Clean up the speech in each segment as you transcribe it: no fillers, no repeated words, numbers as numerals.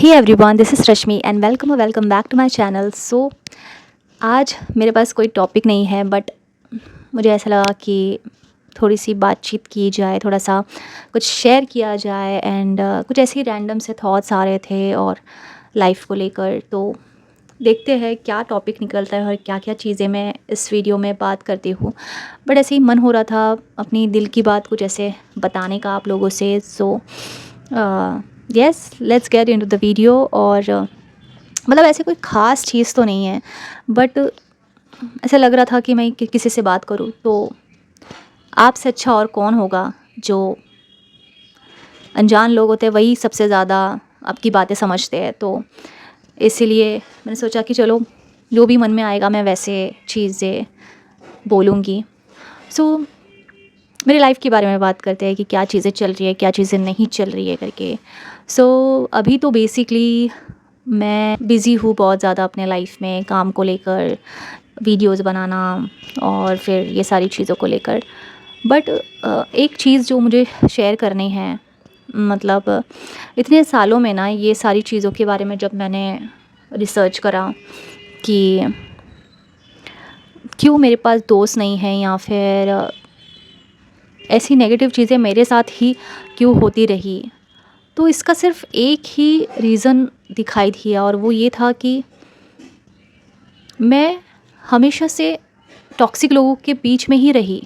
Hey everyone, this is Rashmi and welcome back to my channel. So आज मेरे पास कोई topic नहीं है, बट मुझे ऐसा लगा कि थोड़ी सी बातचीत की जाए, थोड़ा सा कुछ शेयर किया जाए एंड कुछ ऐसे ही रैंडम से थॉट्स आ रहे थे और लाइफ को लेकर। तो देखते हैं क्या टॉपिक निकलता है और क्या क्या चीज़ें मैं इस वीडियो में बात करती हूँ। बट ऐसे ही मन हो रहा था अपनी दिल की बात कुछ ऐसे बताने का आप लोगों से। So yes, let's get into the video. और मतलब ऐसे कोई ख़ास चीज़ तो नहीं है, बट ऐसा लग रहा था कि मैं किसी से बात करूं तो आपसे अच्छा और कौन होगा। जो अनजान लोग होते हैं वही सबसे ज़्यादा आपकी बातें समझते हैं। तो इसीलिए मैंने सोचा कि चलो जो भी मन में आएगा मैं वैसे चीज़ें बोलूँगी। सो मेरी लाइफ के बारे में बात करते हैं कि क्या चीज़ें चल रही है, क्या चीज़ें नहीं चल रही है करके। सो अभी तो बेसिकली मैं बिज़ी हूँ बहुत ज़्यादा अपने लाइफ में, काम को लेकर, वीडियोस बनाना और फिर ये सारी चीज़ों को लेकर। बट एक चीज़ जो मुझे शेयर करनी है, मतलब इतने सालों में ना ये सारी चीज़ों के बारे में जब मैंने रिसर्च करा कि क्यों मेरे पास दोस्त नहीं हैं या फिर ऐसी नेगेटिव चीज़ें मेरे साथ ही क्यों होती रही, तो इसका सिर्फ एक ही रीज़न दिखाई दिया और वो ये था कि मैं हमेशा से टॉक्सिक लोगों के बीच में ही रही।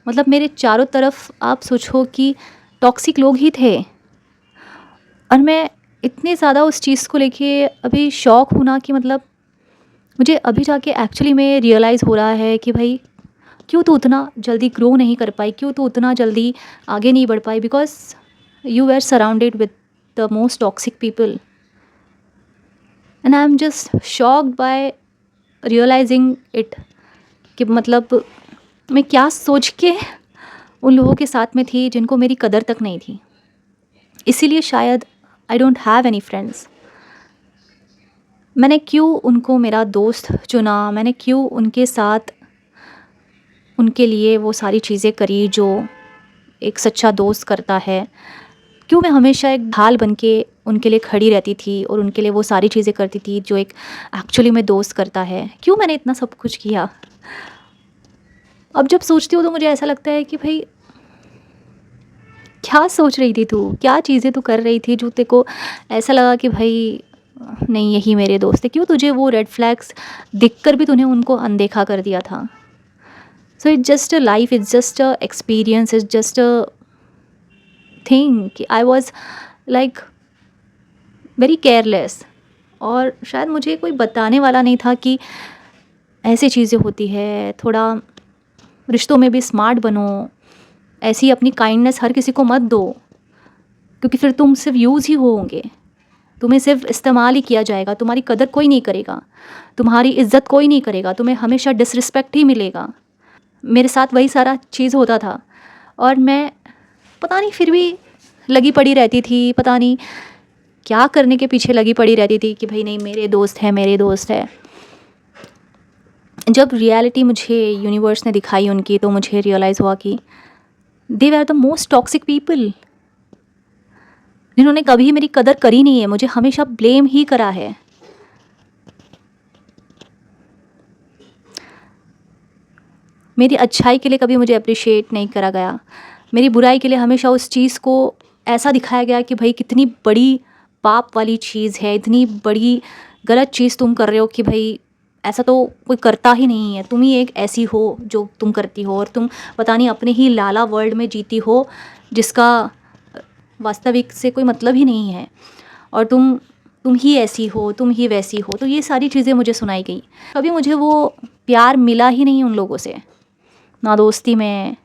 मतलब मेरे चारों तरफ आप सोचो कि टॉक्सिक लोग ही थे और मैं इतने ज़्यादा उस चीज़ को लेके अभी शॉक हूँ ना कि मतलब मुझे अभी जाके एक्चुअली में रियलाइज़ हो रहा है कि भाई क्यों तू उतना जल्दी ग्रो नहीं कर पाई, क्यों तू उतना जल्दी आगे नहीं बढ़ पाई, because you were surrounded with the most toxic people and I am just shocked by realising it कि मतलब मैं क्या सोच के उन लोगों के साथ में थी जिनको मेरी कदर तक नहीं थी। इसीलिए शायद I don't have any friends. मैंने क्यों उनको मेरा दोस्त चुना, मैंने क्यों उनके साथ उनके लिए वो सारी चीज़ें करी जो एक सच्चा दोस्त करता है। क्यों मैं हमेशा एक ढाल बन के उनके लिए खड़ी रहती थी और उनके लिए वो सारी चीज़ें करती थी जो एक एक्चुअली में दोस्त करता है। क्यों मैंने इतना सब कुछ किया। अब जब सोचती हूँ तो मुझे ऐसा लगता है कि भाई क्या सोच रही थी तू, क्या चीज़ें तू कर रही थी जो तेरे को ऐसा लगा कि भाई नहीं यही मेरे दोस्त है। क्यों तुझे वो रेड फ्लैग्स दिखकर भी तूने उनको अनदेखा कर दिया था। So it's just a life, it's just a experience, it's just a thing कि I was like very careless. और शायद मुझे कोई बताने वाला नहीं था कि ऐसी चीज़ें होती है। थोड़ा रिश्तों में भी स्मार्ट बनो, ऐसी अपनी काइंडनेस हर किसी को मत दो, क्योंकि फिर तुम सिर्फ यूज़ ही होंगे, तुम्हें सिर्फ इस्तेमाल ही किया जाएगा, तुम्हारी कदर कोई नहीं करेगा, तुम्हारी इज्जत कोई नहीं करेगा, तुम्हें हमेशा डिसरिस्पेक्ट ही मिलेगा। मेरे साथ वही सारा चीज़ होता था और मैं पता नहीं फिर भी लगी पड़ी रहती थी, पता नहीं क्या करने के पीछे लगी पड़ी रहती थी कि भाई नहीं मेरे दोस्त हैं, मेरे दोस्त है। जब रियलिटी मुझे यूनिवर्स ने दिखाई उनकी, तो मुझे रियलाइज़ हुआ कि they are the most toxic people, जिन्होंने कभी मेरी कदर करी नहीं है, मुझे हमेशा ब्लेम ही करा है। मेरी अच्छाई के लिए कभी मुझे अप्रिशिएट नहीं करा गया, मेरी बुराई के लिए हमेशा उस चीज़ को ऐसा दिखाया गया कि भाई कितनी बड़ी पाप वाली चीज़ है, इतनी बड़ी गलत चीज़ तुम कर रहे हो कि भाई ऐसा तो कोई करता ही नहीं है, तुम ही एक ऐसी हो जो तुम करती हो और तुम पता नहीं अपने ही लाला वर्ल्ड में जीती हो जिसका वास्तविक से कोई मतलब ही नहीं है, और तुम ही ऐसी हो, तुम ही वैसी हो। तो ये सारी चीज़ें मुझे सुनाई गई। कभी मुझे वो प्यार मिला ही नहीं उन लोगों से, ना दोस्ती में,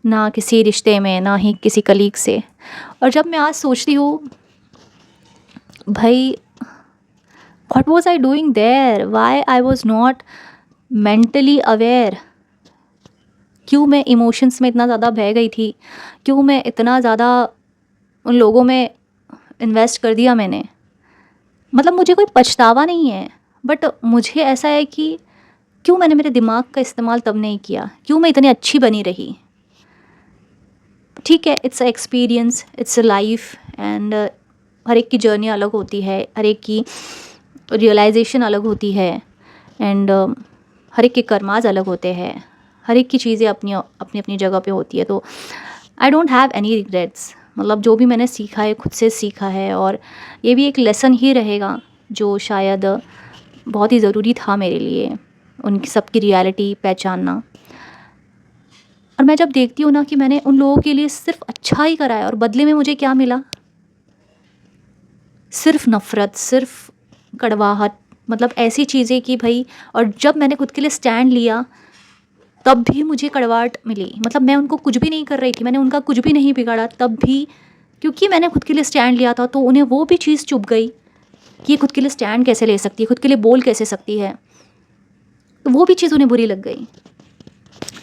ना किसी रिश्ते में, ना ही किसी कलीग से। और जब मैं आज सोचती हूँ भाई what was I doing there, why I was not mentally aware, क्यों मैं इमोशंस में इतना ज़्यादा बह गई थी, क्यों मैं इतना ज़्यादा उन लोगों में इन्वेस्ट कर दिया मैंने। मतलब मुझे कोई पछतावा नहीं है, बट मुझे ऐसा है कि क्यों मैंने मेरे दिमाग का इस्तेमाल तब नहीं किया, क्यों मैं इतनी अच्छी बनी रही। ठीक है, it's a experience, it's a life and हर एक की जर्नी अलग होती है, हर एक की रियलाइजेशन अलग होती है, एंड हर एक के कर्माज अलग होते हैं, हर एक की चीज़ें अपनी अपनी अपनी जगह पे होती है। तो I don't have any regrets. मतलब जो भी मैंने सीखा है खुद से सीखा है, और ये भी एक लेसन ही रहेगा जो शायद बहुत ही ज़रूरी था मेरे लिए, उनकी सबकी रियलिटी पहचानना। और मैं जब देखती हूँ ना कि मैंने उन लोगों के लिए सिर्फ अच्छा ही करा है और बदले में मुझे क्या मिला, सिर्फ नफ़रत, सिर्फ कड़वाहट, मतलब ऐसी चीज़ें कि भाई, और जब मैंने खुद के लिए स्टैंड लिया तब भी मुझे कड़वाहट मिली। मतलब मैं उनको कुछ भी नहीं कर रही थी, मैंने उनका कुछ भी नहीं बिगाड़ा, तब भी क्योंकि मैंने खुद के लिए स्टैंड लिया था तो उन्हें वो भी चीज़ चुभ गई कि ये खुद के लिए स्टैंड कैसे ले सकती है, खुद के लिए बोल कैसे सकती है, तो वो भी चीज़ उन्हें बुरी लग गई।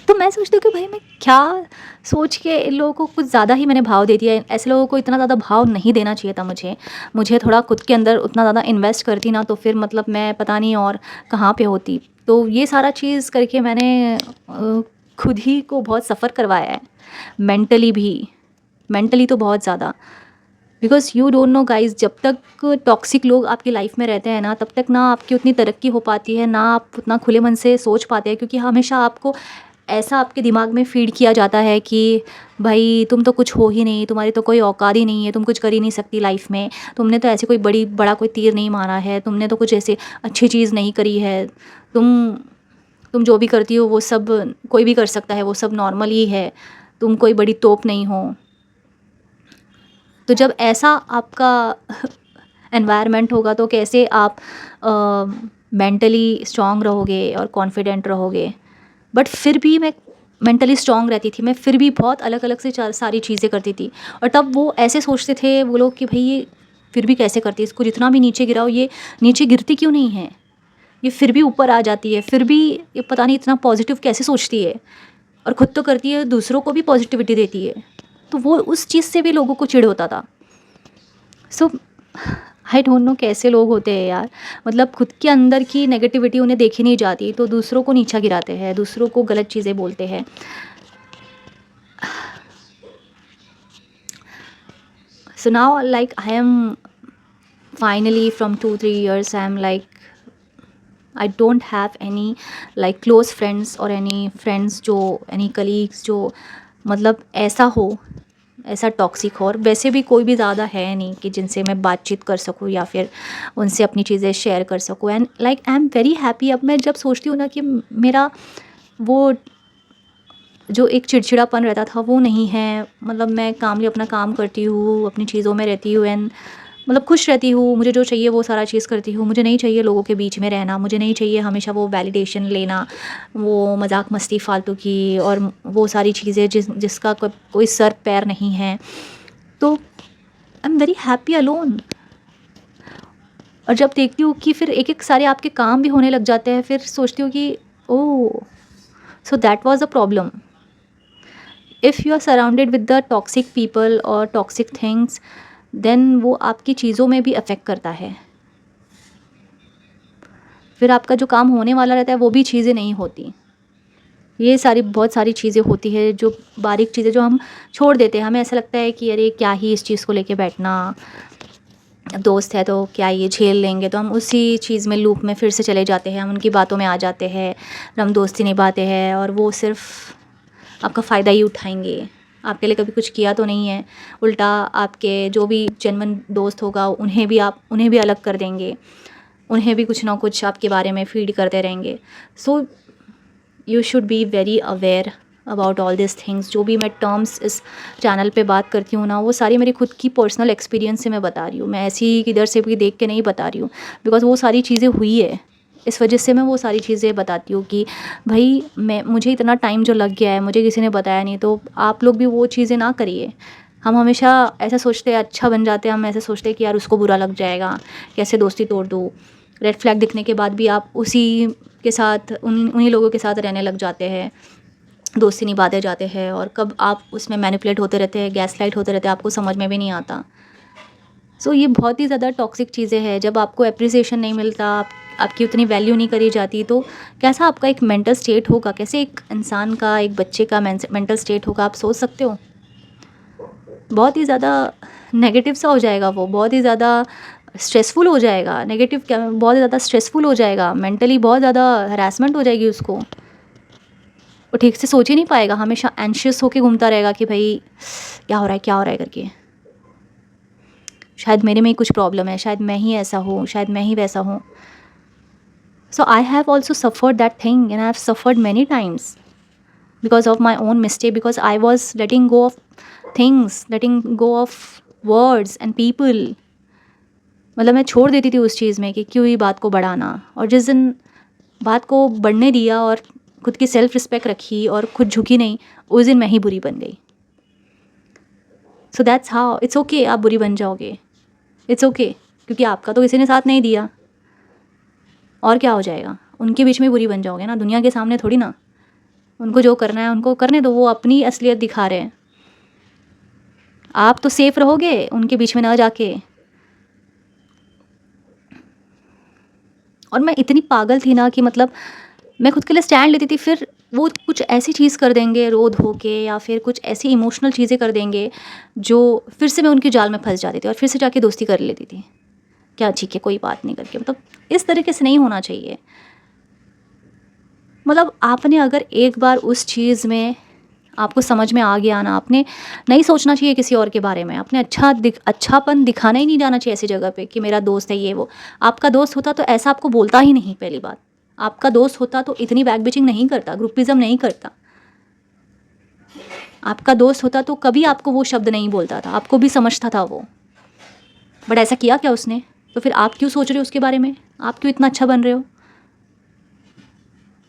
तो मैं सोचती हूँ कि भाई मैं क्या सोच के इन लोगों को कुछ ज़्यादा ही मैंने भाव दे दिया है। ऐसे लोगों को इतना ज़्यादा भाव नहीं देना चाहिए था मुझे थोड़ा खुद के अंदर उतना ज़्यादा इन्वेस्ट करती ना, तो फिर मतलब मैं पता नहीं और कहाँ पे होती। तो ये सारा चीज़ करके मैंने खुद ही को बहुत सफ़र करवाया है, मेंटली भी, मेंटली तो बहुत ज़्यादा। Because you don't know guys, जब तक टॉक्सिक लोग आपकी लाइफ में रहते हैं ना, तब तक ना आपकी उतनी तरक्की हो पाती है, ना आप उतना खुले मन से सोच पाते हैं, क्योंकि हमेशा आपको ऐसा आपके दिमाग में फीड किया जाता है कि भाई तुम तो कुछ हो ही नहीं, तुम्हारी तो कोई औकात ही नहीं है, तुम कुछ कर ही नहीं सकती लाइफ में, तुमने तो ऐसे कोई बड़ा कोई तीर नहीं मारा है, तुमने तो कुछ ऐसे अच्छी चीज़ नहीं करी है, तुम जो भी करती हो वो सब कोई भी कर सकता है, वो सब नॉर्मल ही है, तुम कोई बड़ी तोप नहीं हो। तो जब ऐसा आपका एनवायरनमेंट होगा तो कैसे आप मेंटली स्ट्रांग रहोगे और कॉन्फिडेंट रहोगे। बट फिर भी मैं मेंटली स्ट्रांग रहती थी, मैं फिर भी बहुत अलग अलग से सारी चीज़ें करती थी। और तब वो ऐसे सोचते थे वो लोग कि भाई ये फिर भी कैसे करती है, इसको जितना भी नीचे गिराओ ये नीचे गिरती क्यों नहीं है, ये फिर भी ऊपर आ जाती है, फिर भी ये पता नहीं इतना पॉजिटिव कैसे सोचती है, और ख़ुद तो करती है दूसरों को भी पॉजिटिविटी देती है। तो वो उस चीज़ से भी लोगों को चिढ़ होता था। सो आई डोंट नो कैसे लोग होते हैं यार, मतलब खुद के अंदर की नेगेटिविटी उन्हें देखी नहीं जाती तो दूसरों को नीचा गिराते हैं, दूसरों को गलत चीज़ें बोलते हैं। So now like I am finally from 2-3 years I am like I don't have any like close friends और एनी फ्रेंड्स जो एनी कलीग्स जो मतलब ऐसा टॉक्सिक हो। और वैसे भी कोई भी ज़्यादा है नहीं कि जिनसे मैं बातचीत कर सकूँ या फिर उनसे अपनी चीज़ें शेयर कर सकूँ। And like I am very happy. अब मैं जब सोचती हूँ ना कि मेरा वो जो एक चिड़चिड़ापन रहता था वो नहीं है, मतलब मैं कामली अपना काम करती हूँ, अपनी चीज़ों में रहती हूँ, एंड मतलब खुश रहती हूँ, मुझे जो चाहिए वो सारा चीज़ करती हूँ। मुझे नहीं चाहिए लोगों के बीच में रहना, मुझे नहीं चाहिए हमेशा वो वैलिडेशन लेना, वो मजाक मस्ती फालतू की और वो सारी चीज़ें जिसका कोई सर पैर नहीं है। तो I am very happy alone. और जब देखती हूँ कि फिर एक एक सारे आपके काम भी होने लग जाते हैं, फिर सोचती हूँ कि oh, so that was a problem. If you are surrounded with the toxic people और टॉक्सिक थिंग्स, देन वो आपकी चीज़ों में भी अफेक्ट करता है। फिर आपका जो काम होने वाला रहता है वो भी चीज़ें नहीं होती। ये सारी बहुत सारी चीज़ें होती है जो बारीक चीज़ें जो हम छोड़ देते हैं। हमें ऐसा लगता है कि अरे क्या ही इस चीज़ को लेके बैठना, दोस्त है तो क्या ये झेल लेंगे, तो हम उसी चीज़ में लूप में फिर से चले जाते हैं, हम उनकी बातों में आ जाते हैं, हम दोस्ती निभाते हैं और वो सिर्फ आपका फ़ायदा ही उठाएंगे। आपके लिए कभी कुछ किया तो नहीं है, उल्टा आपके जो भी जेन्युइन दोस्त होगा उन्हें भी अलग कर देंगे, उन्हें भी कुछ ना कुछ आपके बारे में फीड करते रहेंगे। So you should be very aware about all this things. जो भी मैं टर्म्स इस चैनल पे बात करती हूँ ना, वो सारी मेरी खुद की पर्सनल एक्सपीरियंस से मैं बता रही हूँ। मैं ऐसी ही किधर से भी देख के नहीं बता रही हूँ, बिकॉज वो सारी चीज़ें हुई है, इस वजह से मैं वो सारी चीज़ें बताती हूँ कि भाई मुझे इतना टाइम जो लग गया है, मुझे किसी ने बताया नहीं, तो आप लोग भी वो चीज़ें ना करिए। हम हमेशा ऐसा सोचते हैं, अच्छा बन जाते हैं, हम ऐसे सोचते हैं कि यार उसको बुरा लग जाएगा, कैसे दोस्ती तोड़ दूँ। रेड फ्लैग दिखने के बाद भी आप उसी के साथ उन्हीं लोगों के साथ रहने लग जाते हैं, दोस्ती निभाते जाते हैं, और कब आप उसमें मैनिपुलेट होते रहते हैं, गैसलाइट होते रहते हैं, आपको समझ में भी नहीं आता। सो ये बहुत ही ज़्यादा टॉक्सिक चीज़ें हैं। जब आपको एप्रिसिएशन नहीं मिलता, आपकी उतनी वैल्यू नहीं करी जाती, तो कैसा आपका एक मेंटल स्टेट होगा, कैसे एक इंसान का, एक बच्चे का मेंटल स्टेट होगा, आप सोच सकते हो। बहुत ही ज़्यादा नेगेटिव सा हो जाएगा वो, बहुत ही ज़्यादा स्ट्रेसफुल हो जाएगा, नेगेटिव क्या, बहुत ज़्यादा स्ट्रेसफुल हो जाएगा, मेंटली बहुत ज़्यादा हरासमेंट हो जाएगी उसको। वो ठीक से सोच ही नहीं पाएगा, हमेशा एंशियस होके घूमता रहेगा कि भाई क्या हो रहा है, क्या हो रहा है करके। शायद मेरे में ही कुछ प्रॉब्लम है, शायद मैं ही ऐसा हूँ, शायद मैं ही वैसा हूँ। So I have also suffered that thing and I have suffered many times because of my own mistake, because I was letting go of things, letting go of words and people. मतलब मैं छोड़ देती थी उस चीज़ में कि क्यों ही बात को बढ़ाना, और जिस दिन बात को बढ़ने दिया और खुद की सेल्फ रिस्पेक्ट रखी और खुद झुकी नहीं, उस दिन मैं ही बुरी बन गई। So that's how, it's okay आप बुरी बन जाओगे, इट्स ओके क्योंकि आपका तो किसी ने साथ नहीं दिया, और क्या हो जाएगा, उनके बीच में बुरी बन जाओगे ना, दुनिया के सामने थोड़ी ना। उनको जो करना है उनको करने दो, वो अपनी असलियत दिखा रहे हैं, आप तो सेफ रहोगे उनके बीच में ना जाके। और मैं इतनी पागल थी ना कि मतलब मैं खुद के लिए स्टैंड लेती थी, फिर वो कुछ ऐसी चीज़ कर देंगे रो धो के, या फिर कुछ ऐसी इमोशनल चीज़ें कर देंगे जो फिर से मैं उनके जाल में फंस जाती थी और फिर से जाके दोस्ती कर लेती थी, क्या ठीक है कोई बात नहीं करके। मतलब इस तरीके से नहीं होना चाहिए। मतलब आपने अगर एक बार उस चीज़ में आपको समझ में आ गया ना, आपने नहीं सोचना चाहिए किसी और के बारे में, आपने अच्छापन दिखाना ही नहीं जाना चाहिए ऐसी जगह पे कि मेरा दोस्त है ये वो। आपका दोस्त होता तो ऐसा आपको बोलता ही नहीं, पहली बात। आपका दोस्त होता तो इतनी बैक बिचिंग नहीं करता, ग्रुपिज़म नहीं करता। आपका दोस्त होता तो कभी आपको वो शब्द नहीं बोलता था, आपको भी समझता था वो। बट ऐसा किया क्या उसने? तो फिर आप क्यों सोच रहे हो उसके बारे में? आप क्यों इतना अच्छा बन रहे हो?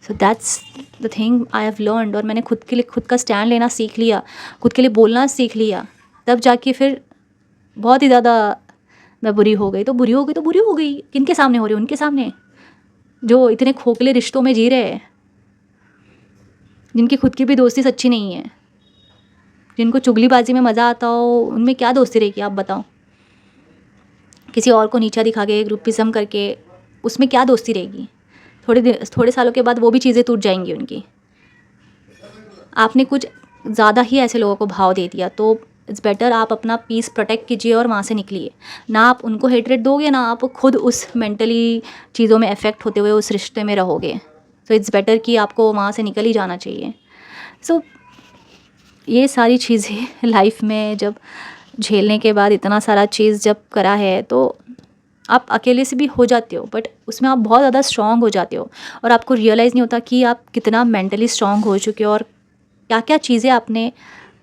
So that's the thing I have learned. और मैंने खुद के लिए खुद का स्टैंड लेना सीख लिया, खुद के लिए बोलना सीख लिया, तब जाके फिर बहुत ही ज़्यादा मैं बुरी हो गई। तो बुरी हो गई तो बुरी हो गई, किनके सामने हो रही? उनके सामने जो इतने खोखले रिश्तों में जी रहे हैं, जिनकी खुद की भी दोस्ती सच्ची नहीं है, जिनको चुगलीबाजी में मज़ा आता हो, उनमें क्या दोस्ती रहेगी आप बताओ? किसी और को नीचा दिखा के ग्रुपिज़म करके उसमें क्या दोस्ती रहेगी? थोड़े सालों के बाद वो भी चीज़ें टूट जाएंगी उनकी। आपने कुछ ज़्यादा ही ऐसे लोगों को भाव दे दिया, तो इट्स बेटर आप अपना पीस प्रोटेक्ट कीजिए और वहाँ से निकलिए। ना आप उनको हेटरेट दोगे, ना आप खुद उस मेंटली चीज़ों में अफेक्ट होते हुए उस रिश्ते में रहोगे। सो इट्स बेटर कि आपको वहाँ से निकल ही जाना चाहिए। सो ये सारी चीज़ें लाइफ में जब झेलने के बाद, इतना सारा चीज़ जब करा है, तो आप अकेले से भी हो जाते हो, बट उसमें आप बहुत ज़्यादा स्ट्रॉन्ग हो जाते हो और आपको रियलाइज़ नहीं होता कि आप कितना मेंटली स्ट्रॉन्ग हो चुके हो और क्या क्या चीज़ें आपने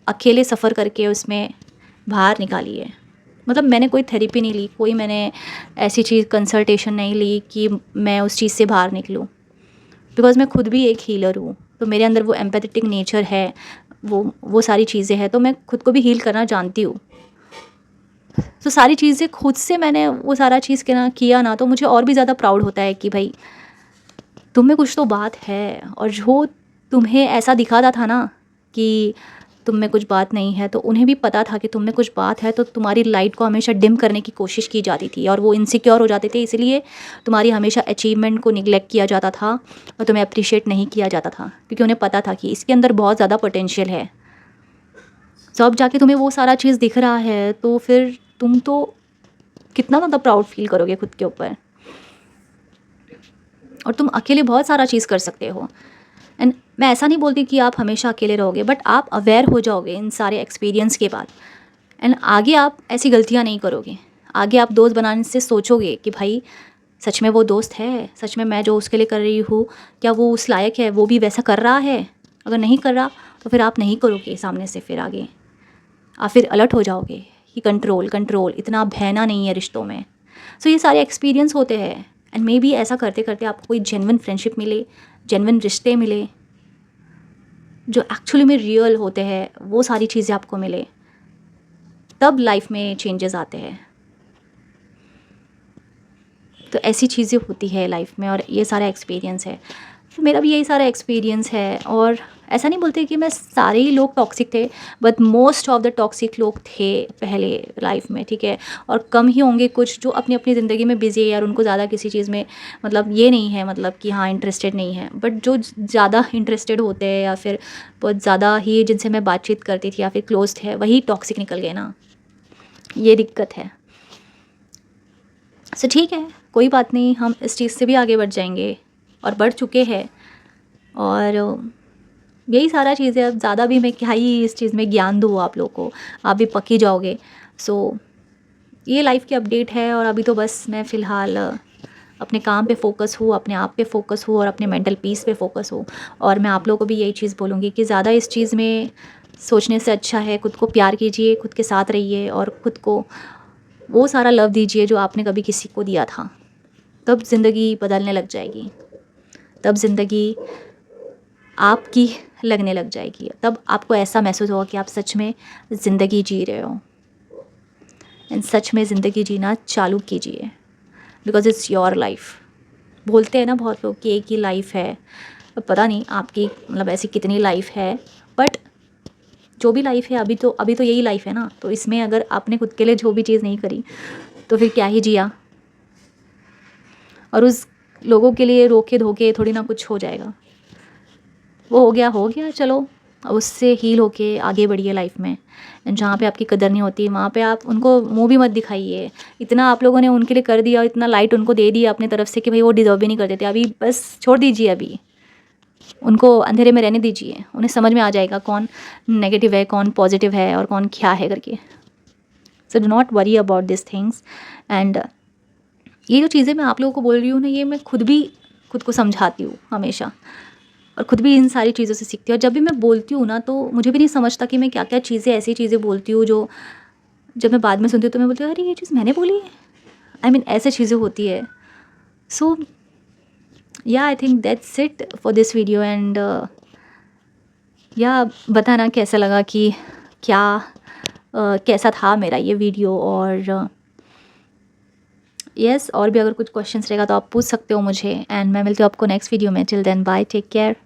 अकेले सफ़र करके उसमें बाहर निकाली है। मतलब मैंने कोई थेरेपी नहीं ली, कोई मैंने ऐसी चीज़ कंसल्टेशन नहीं ली कि मैं उस चीज़ से बाहर निकलूँ, बिकॉज़ मैं खुद भी एक हीलर हूँ। तो मेरे अंदर वो एम्पैथेटिक नेचर है, वो सारी चीज़ें हैं, तो मैं खुद को भी हील करना जानती हूँ। तो सारी चीज़ें खुद से मैंने वो सारा चीज़ किया ना, तो मुझे और भी ज़्यादा प्राउड होता है कि भाई तुम में कुछ तो बात है। और जो तुम्हें ऐसा दिखाता था ना कि तुम में कुछ बात नहीं है, तो उन्हें भी पता था कि तुम में कुछ बात है, तो तुम्हारी लाइट को हमेशा डिम करने की कोशिश की जाती थी और वो इनसिक्योर हो जाते थे, इसलिए तुम्हारी हमेशा अचीवमेंट को निगलेक्ट किया जाता था और तुम्हें अप्रिशिएट नहीं किया जाता था, क्योंकि उन्हें पता था कि इसके अंदर बहुत ज़्यादा पोटेंशियल है। तो अब जाके तुम्हें वो सारा चीज़ दिख रहा है, तो फिर तुम तो कितना ज़्यादा प्राउड फील करोगे खुद के ऊपर, और तुम अकेले बहुत सारा चीज़ कर सकते हो। एंड मैं ऐसा नहीं बोलती कि आप हमेशा अकेले रहोगे, बट आप अवेयर हो जाओगे इन सारे एक्सपीरियंस के बाद, एंड आगे आप ऐसी गलतियाँ नहीं करोगे। आगे आप दोस्त बनाने से सोचोगे कि भाई सच में वो दोस्त है, सच में मैं जो उसके लिए कर रही हूँ क्या वो उस लायक है, वो भी वैसा कर रहा है? अगर नहीं कर रहा तो फिर आप नहीं करोगे सामने से। फिर आगे आप फिर अलर्ट हो जाओगे कि कंट्रोल कंट्रोल, इतना बहना नहीं है रिश्तों में। सो ये सारे एक्सपीरियंस होते हैं, एंड मे बी ऐसा करते करते आपको कोई जेन्युइन फ्रेंडशिप मिले, जेन्युइन रिश्ते मिले जो एक्चुअली में रियल होते हैं, वो सारी चीज़ें आपको मिले, तब लाइफ में चेंजेस आते हैं। तो ऐसी चीज़ें होती है लाइफ में, और ये सारा एक्सपीरियंस है। मेरा भी यही सारा एक्सपीरियंस है। और ऐसा नहीं बोलते कि मैं सारे ही लोग टॉक्सिक थे, but most of the toxic लोग थे पहले लाइफ में, ठीक है। और कम ही होंगे कुछ जो अपनी अपनी ज़िंदगी में बिजी है यार, उनको ज़्यादा किसी चीज़ में मतलब ये नहीं है, मतलब कि हाँ इंटरेस्टेड नहीं है। बट जो ज़्यादा इंटरेस्टेड होते हैं या फिर बहुत ज़्यादा ही जिनसे मैं बातचीत करती थी या फिर क्लोज थे, वही टॉक्सिक निकल गए ना, ये दिक्कत है। सो ठीक है, कोई बात नहीं, हम इस चीज़ से भी आगे बढ़ जाएंगे और बढ़ चुके हैं। और यही सारा चीज़ है। अब ज़्यादा भी मैं क्या ही इस चीज़ में ज्ञान दूँ आप लोग को, आप भी पक ही जाओगे। सो ये लाइफ की अपडेट है। और अभी तो बस मैं फ़िलहाल अपने काम पे फ़ोकस हूँ, अपने आप पे फ़ोकस हूँ और अपने मेंटल पीस पे फ़ोकस हूँ। और मैं आप लोगों को भी यही चीज़ बोलूँगी कि ज़्यादा इस चीज़ में सोचने से अच्छा है खुद को प्यार कीजिए, खुद के साथ रहिए और खुद को वो सारा लव दीजिए जो आपने कभी किसी को दिया था। तब ज़िंदगी बदलने लग जाएगी, तब ज़िंदगी आपकी लगने लग जाएगी। तब आपको ऐसा महसूस होगा कि आप सच में ज़िंदगी जी रहे हो। एंड सच में ज़िंदगी जीना चालू कीजिए, बिकॉज़ इट्स योर लाइफ। बोलते हैं ना बहुत लोग कि एक ही लाइफ है, अब पता नहीं आपकी मतलब ऐसी कितनी लाइफ है, बट जो भी लाइफ है अभी तो यही लाइफ है ना। तो इसमें अगर आपने खुद के लिए जो भी चीज़ नहीं करी तो फिर क्या ही जिया। और उस लोगों के लिए रोके धोके थोड़ी ना कुछ हो जाएगा। वो हो गया चलो, अब उससे हील होके आगे बढ़िए लाइफ में। एंड जहाँ पे आपकी कदर नहीं होती वहाँ पे आप उनको मुंह भी मत दिखाइए। इतना आप लोगों ने उनके लिए कर दिया, इतना लाइट उनको दे दिया अपनी तरफ से कि भाई वो डिज़र्व भी नहीं करते थे। अभी बस छोड़ दीजिए, अभी उनको अंधेरे में रहने दीजिए, उन्हें समझ में आ जाएगा कौन नेगेटिव है, कौन पॉजिटिव है और कौन क्या है करके। So do not worry about this things. And ये जो चीज़ें मैं आप लोगों को बोल रही हूँ ना, ये मैं खुद भी खुद को समझाती हूँ हमेशा, और ख़ुद भी इन सारी चीज़ों से सीखती हूँ। और जब भी मैं बोलती हूँ ना तो मुझे भी नहीं समझता कि मैं क्या क्या चीज़ें, ऐसी चीज़ें बोलती हूँ जो जब मैं बाद में सुनती हूँ तो मैं बोलती हूँ अरे ये चीज़ मैंने बोली है। आई मीन ऐसे चीज़ें होती है। सो या I think that's it for this video. And या बताना कैसा लगा, कि क्या कैसा था मेरा ये वीडियो। और यस और भी अगर कुछ क्वेश्चंस रहेगा तो आप पूछ सकते हो मुझे। एंड मैं मिलती हूँ आपको नेक्स्ट वीडियो में। Till then bye, take care.